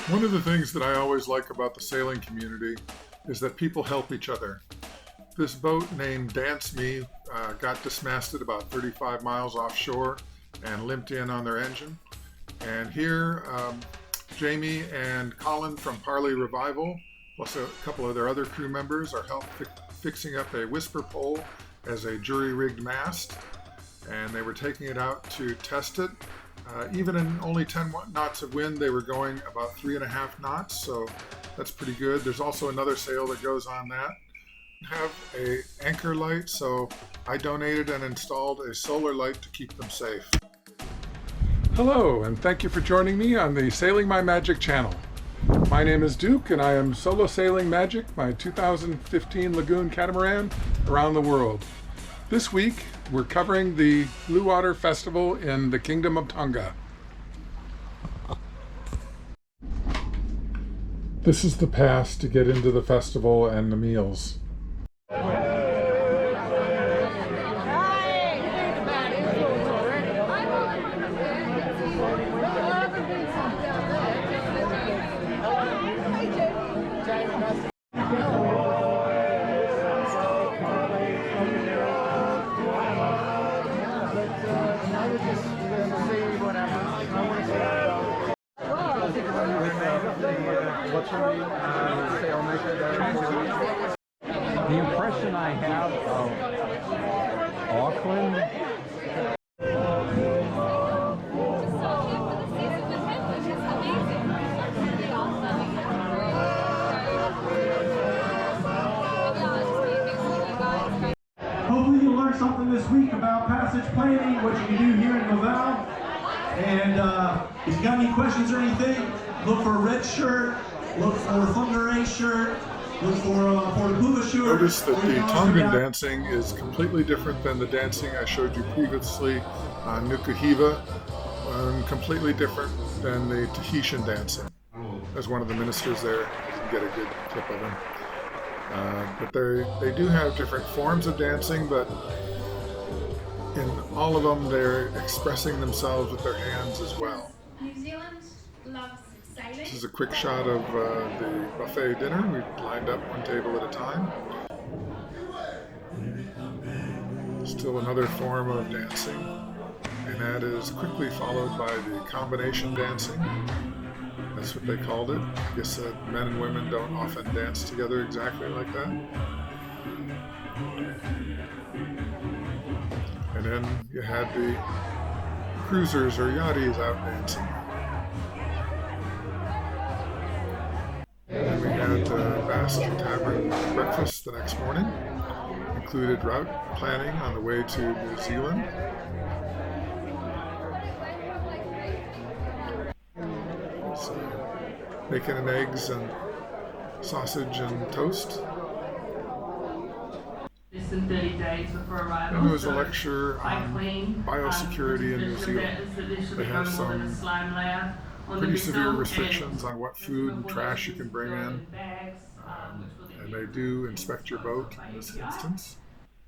One of the things that I always like about the sailing community is that people help each other. This boat named Dance Me got dismasted about 35 miles offshore and limped in on their engine. And here, Jamie and Colin from Parley Revival, plus a couple of their other crew members, are fixing up a whisper pole as a jury-rigged mast. And they were taking it out to test it. Even in only 10 knots of wind, they were going about 3.5 knots, so that's pretty good. There's also another sail that goes on that. Have a anchor light, so I donated and installed a solar light to keep them safe. Hello, and thank you for joining me on the Sailing My Magic channel. My name is Duke, and I am solo sailing Magic, my 2015 Lagoon catamaran, around the world. This week, we're covering the Blue Water Festival in the Kingdom of Tonga. This is the pass to get into the festival and the meals. The impression I have of Auckland. Hopefully you learned something this week about passage planning, what you can do here in Novel. And if you got any questions or anything, look for a red shirt, look for a Thunder Ray shirt, look for a Portobello shirt. Notice that the Tongan dancing is completely different than the dancing I showed you previously on Nukuhiva, and completely different than the Tahitian dancing. As one of the ministers there, you can get a good clip of him. But they do have different forms of dancing, but in all of them they're expressing themselves with their hands as well. New Zealand loves sailing. This is a quick shot of the buffet dinner. We lined up one table at a time. Still another form of dancing, and that is quickly followed by the combination dancing. That's what they called it. I guess men and women don't often dance together exactly like that. And then you had the cruisers or yachties out dancing. And we had Basque Tavern breakfast the next morning. Included route planning on the way to New Zealand. So, bacon and eggs and sausage and toast. Less than 30 days before arrival. And there was a lecture on biosecurity in New Zealand. They have some pretty severe restrictions on what food and trash you can bring in. And they do inspect your boat in this instance.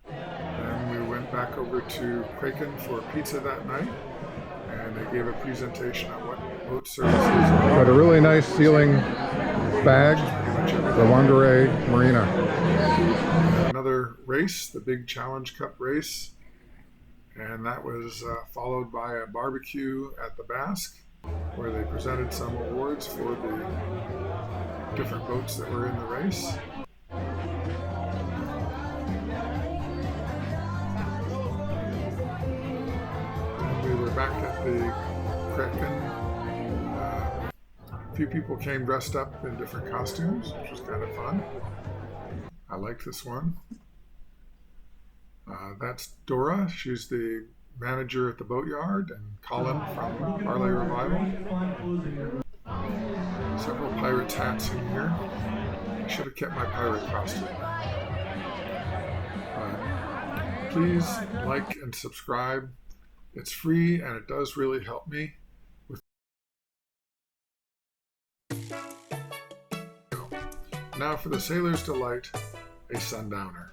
And we went back over to Kraken for pizza that night. And they gave a presentation on what boat services are. Got a really nice sealing bag, the Wanderei Marina. Another race, the big Challenge Cup race, and that was followed by a barbecue at the Basque, where they presented some awards for the different boats that were in the race. And we were back at the Kraken. A few people came dressed up in different costumes, which was kind of fun. I like this one. That's Dora. She's the manager at the boatyard, and Colin from Parley Revival. Several pirates' hats in here. I should have kept my pirate costume. Please like and subscribe. It's free and it does really help me. Now for the Sailor's Delight, a sundowner.